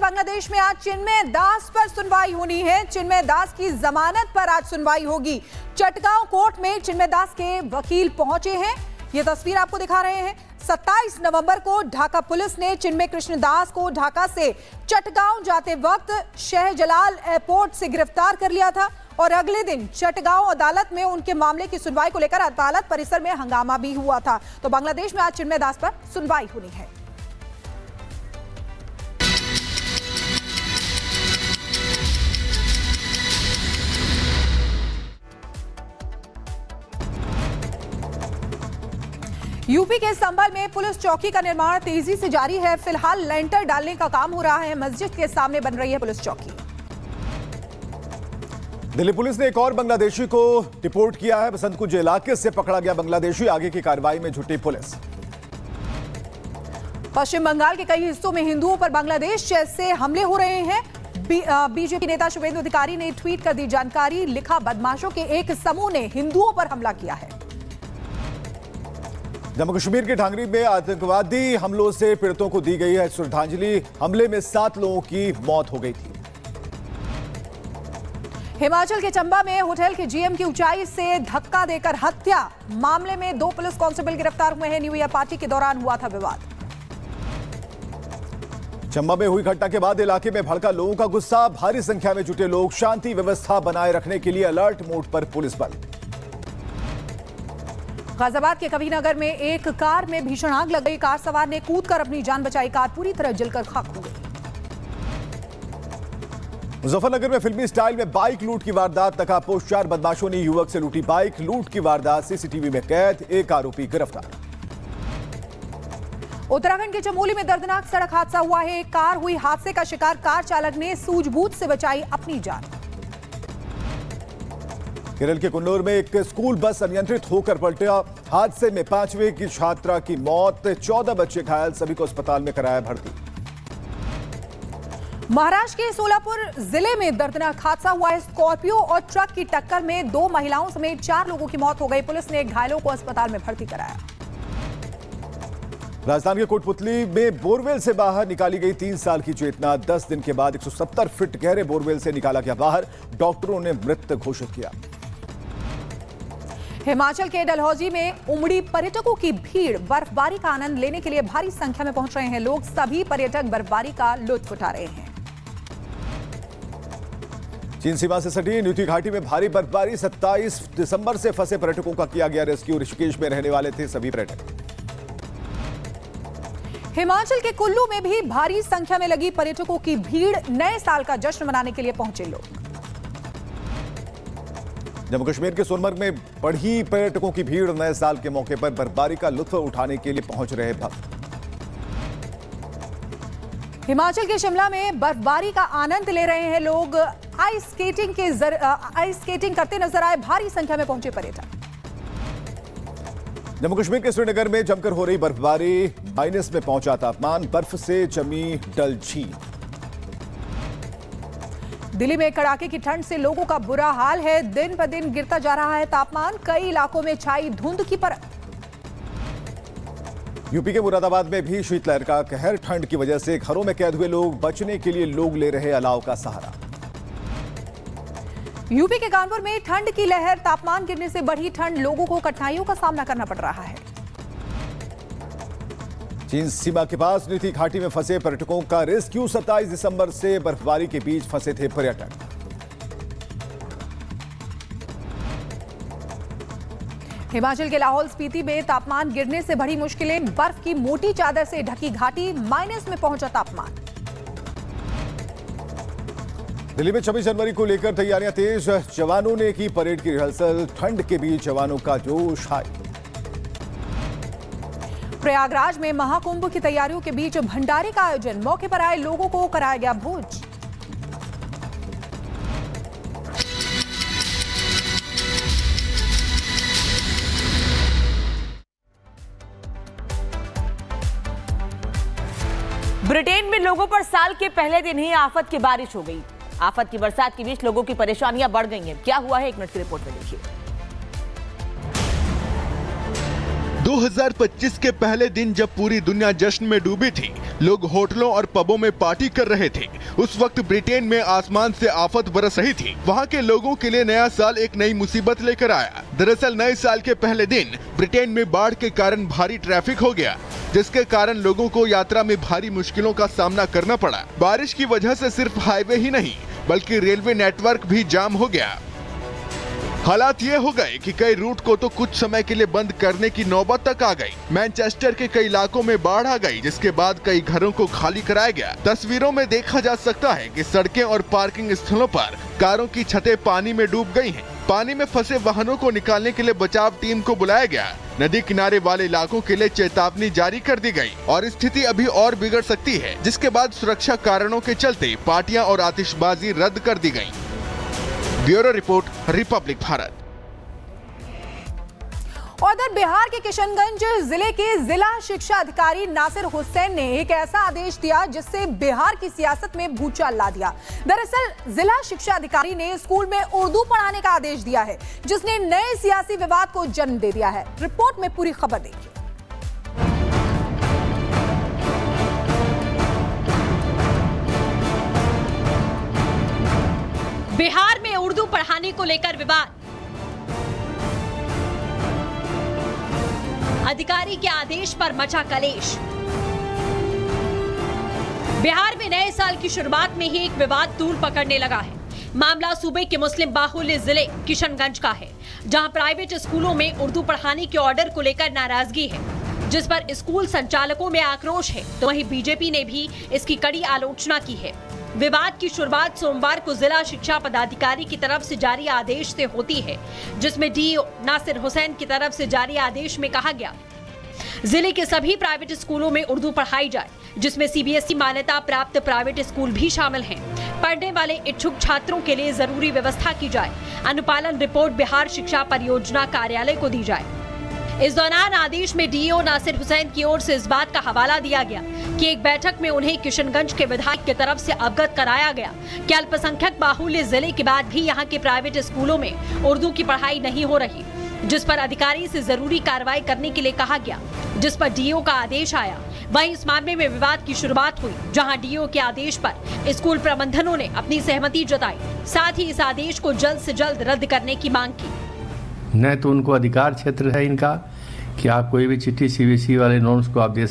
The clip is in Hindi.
बांग्लादेश में आज चिन्मय दास पर सुनवाई होनी है। चिन्मय दास की जमानत पर आज सुनवाई होगी। चटगांव कोर्ट में चिन्मय दास के वकील पहुंचे हैं। ये तस्वीर आपको दिखा रहे हैं। 27 नवंबर को ढाका पुलिस ने चिन्मय कृष्ण दास को ढाका से चटगांव जाते वक्त शाहजलाल एयरपोर्ट से गिरफ्तार कर लिया था और अगले दिन चटगांव अदालत में उनके मामले की सुनवाई को लेकर अदालत परिसर में हंगामा भी हुआ था। तो बांग्लादेश में आज चिन्मय दास पर सुनवाई होनी है। यूपी के संभल में पुलिस चौकी का निर्माण तेजी से जारी है। फिलहाल लेंटर डालने का काम हो रहा है। मस्जिद के सामने बन रही है पुलिस चौकी। दिल्ली पुलिस ने एक और बांग्लादेशी को डिपोर्ट किया है। बसंत कुंज इलाके से पकड़ा गया बांग्लादेशी। आगे की कार्रवाई में जुटी पुलिस। पश्चिम बंगाल के कई हिस्सों में हिंदुओं पर बांग्लादेश से हमले हो रहे हैं। बीजेपी नेता शुभेंदु अधिकारी ने ट्वीट कर दी जानकारी। लिखा, बदमाशों के एक समूह ने हिंदुओं पर हमला किया है। जम्मू कश्मीर के ढांगरी में आतंकवादी हमलों से पीड़ितों को दी गई है श्रद्धांजलि। हमले में 7 लोगों की मौत हो गई थी। हिमाचल के चंबा में होटल के जीएम की ऊंचाई से धक्का देकर हत्या। मामले में 2 पुलिस कांस्टेबल गिरफ्तार हुए हैं। न्यू ईयर पार्टी के दौरान हुआ था विवाद। चंबा में हुई घटना के बाद इलाके में भड़का लोगों का गुस्सा। भारी संख्या में जुटे लोग। शांति व्यवस्था बनाए रखने के लिए अलर्ट मोड पर पुलिस बल। गाजियाबाद के कबीरनगर में एक कार में भीषण आग लग गई। कार सवार ने कूदकर अपनी जान बचाई। कार पूरी तरह जलकर खाक हो गई। मुजफ्फरनगर में फिल्मी स्टाइल में बाइक लूट की वारदात। नकाबपोश 4 बदमाशों ने युवक से लूटी बाइक। लूट की वारदात सीसीटीवी में कैद। एक आरोपी गिरफ्तार। उत्तराखंड के चमोली में दर्दनाक सड़क हादसा हुआ है। एक कार हुई हादसे का शिकार। कार चालक ने सूझबूझ से बचाई अपनी जान। केरल के कुन्नूर में एक स्कूल बस अनियंत्रित होकर पलटा। हादसे में 5वीं की छात्रा की मौत। 14 बच्चे घायल। सभी को अस्पताल में कराया भर्ती। महाराष्ट्र के सोलापुर जिले में दर्दनाक हादसा हुआ है। स्कॉर्पियो और ट्रक की टक्कर में 2 महिलाओं समेत 4 लोगों की मौत हो गई। पुलिस ने घायलों को अस्पताल में भर्ती कराया। राजस्थान के कोटपुतली में बोरवेल से बाहर निकाली गई 3 साल की चेतना। 10 दिन के बाद 170 फीट गहरे बोरवेल से निकाला गया बाहर। डॉक्टरों ने मृत घोषित किया। हिमाचल के डलहौजी में उमड़ी पर्यटकों की भीड़। बर्फबारी का आनंद लेने के लिए भारी संख्या में पहुंच रहे हैं लोग। सभी पर्यटक बर्फबारी का लुत्फ उठा रहे हैं। चीन सीमा से सटी न्यूती घाटी में भारी बर्फबारी। 27 दिसंबर से फंसे पर्यटकों का किया गया रेस्क्यू। ऋषिकेश में रहने वाले थे सभी पर्यटक। हिमाचल के कुल्लू में भी भारी संख्या में लगी पर्यटकों की भीड़। नए साल का जश्न मनाने के लिए पहुंचे लोग। जम्मू कश्मीर के सोनमर्ग में बढ़ी पर्यटकों की भीड़। नए साल के मौके पर बर्फबारी का लुत्फ उठाने के लिए पहुंच रहे भक्त। हिमाचल के शिमला में बर्फबारी का आनंद ले रहे हैं लोग। आइस स्केटिंग करते नजर आए। भारी संख्या में पहुंचे पर्यटक। जम्मू कश्मीर के श्रीनगर में जमकर हो रही बर्फबारी। माइनस में पहुंचा तापमान। बर्फ से जमी डल झील। दिल्ली में कड़ाके की ठंड से लोगों का बुरा हाल है। दिन ब दिन गिरता जा रहा है तापमान। कई इलाकों में छाई धुंध की परत। यूपी के मुरादाबाद में भी शीतलहर का कहर। ठंड की वजह से घरों में कैद हुए लोग। बचने के लिए लोग ले रहे अलाव का सहारा। यूपी के कानपुर में ठंड की लहर। तापमान गिरने से बढ़ी ठंड। लोगों को कठिनाइयों का सामना करना पड़ रहा है। चीन सीमा के पास न्यूती घाटी में फंसे पर्यटकों का रेस्क्यू। 27 दिसंबर से बर्फबारी के बीच फंसे थे पर्यटक। हिमाचल के लाहौल स्पीति में तापमान गिरने से बढ़ी मुश्किलें। बर्फ की मोटी चादर से ढकी घाटी। माइनस में पहुंचा तापमान। दिल्ली में 26 जनवरी को लेकर तैयारियां तेज। जवानों ने की परेड की रिहर्सल। ठंड के बीच जवानों का जोश हाई। प्रयागराज में महाकुंभ की तैयारियों के बीच भंडारे का आयोजन। मौके पर आए लोगों को कराया गया भोज। ब्रिटेन में लोगों पर साल के पहले दिन ही आफत की बारिश हो गई। आफत की बरसात के बीच लोगों की परेशानियां बढ़ गई हैं। क्या हुआ है, 1 मिनट की रिपोर्ट में देखिए। 2025 के पहले दिन जब पूरी दुनिया जश्न में डूबी थी, लोग होटलों और पबों में पार्टी कर रहे थे, उस वक्त ब्रिटेन में आसमान से आफत बरस रही थी। वहां के लोगों के लिए नया साल एक नई मुसीबत लेकर आया। दरअसल नए साल के पहले दिन ब्रिटेन में बाढ़ के कारण भारी ट्रैफिक हो गया, जिसके कारण लोगों को यात्रा में भारी मुश्किलों का सामना करना पड़ा। बारिश की वजह से सिर्फ हाईवे ही नहीं बल्कि रेलवे नेटवर्क भी जाम हो गया। हालात ये हो गए कि कई रूट को तो कुछ समय के लिए बंद करने की नौबत तक आ गई। मैनचेस्टर के कई इलाकों में बाढ़ आ गई, जिसके बाद कई घरों को खाली कराया गया। तस्वीरों में देखा जा सकता है कि सड़कें और पार्किंग स्थलों पर कारों की छतें पानी में डूब गई हैं। पानी में फंसे वाहनों को निकालने के लिए बचाव टीम को बुलाया गया। नदी किनारे वाले इलाकों के लिए चेतावनी जारी कर दी गई और स्थिति अभी और बिगड़ सकती है, जिसके बाद सुरक्षा कारणों के चलते पार्टियां और आतिशबाजी रद्द कर दी गयी। Bureau report, Republic Bharat. और उधर बिहार के किशनगंज जिले के जिला शिक्षा अधिकारी नासिर हुसैन ने एक ऐसा आदेश दिया जिससे बिहार की सियासत में भूचाल ला दिया। दरअसल जिला शिक्षा अधिकारी ने स्कूल में उर्दू पढ़ाने का आदेश दिया है, जिसने नए सियासी विवाद को जन्म दे दिया है। रिपोर्ट में पूरी खबर देखिए। बिहार में उर्दू पढ़ाने को लेकर विवाद। अधिकारी के आदेश पर मचा कलेश। बिहार में नए साल की शुरुआत में ही एक विवाद तूल पकड़ने लगा है। मामला सूबे के मुस्लिम बाहुल्य जिले किशनगंज का है, जहां प्राइवेट स्कूलों में उर्दू पढ़ाने के ऑर्डर को लेकर नाराजगी है, जिस पर स्कूल संचालकों में आक्रोश है, तो वहीं बीजेपी ने भी इसकी कड़ी आलोचना की है। विवाद की शुरुआत सोमवार को जिला शिक्षा पदाधिकारी की तरफ से जारी आदेश से होती है, जिसमें डीईओ नासिर हुसैन की तरफ से जारी आदेश में कहा गया जिले के सभी प्राइवेट स्कूलों में उर्दू पढ़ाई जाए, जिसमें सीबीएसई मान्यता प्राप्त प्राइवेट स्कूल भी शामिल हैं। पढ़ने वाले इच्छुक छात्रों के लिए जरूरी व्यवस्था की जाए। अनुपालन रिपोर्ट बिहार शिक्षा परियोजना कार्यालय को दी जाए। इस दौरान आदेश में डीईओ नासिर हुसैन की ओर से इस बात का हवाला दिया गया कि एक बैठक में उन्हें किशनगंज के विधायक की तरफ से अवगत कराया गया कि अल्पसंख्यक बाहुल्य जिले के बाद भी यहां के प्राइवेट स्कूलों में उर्दू की पढ़ाई नहीं हो रही, जिस पर अधिकारी से जरूरी कार्रवाई करने के लिए कहा गया, जिस पर डीईओ का आदेश आया। वहीं इस मामले में विवाद की शुरुआत हुई, जहां डीईओ के आदेश पर स्कूल प्रबंधनों ने अपनी सहमति जताई, साथ ही इस आदेश को जल्द से जल्द रद्द करने की मांग की। न तो उनको अधिकार क्षेत्र है इनका कि आप कोई भी चिट्ठी सीबीएसई वाले नॉर्म्स को आप दे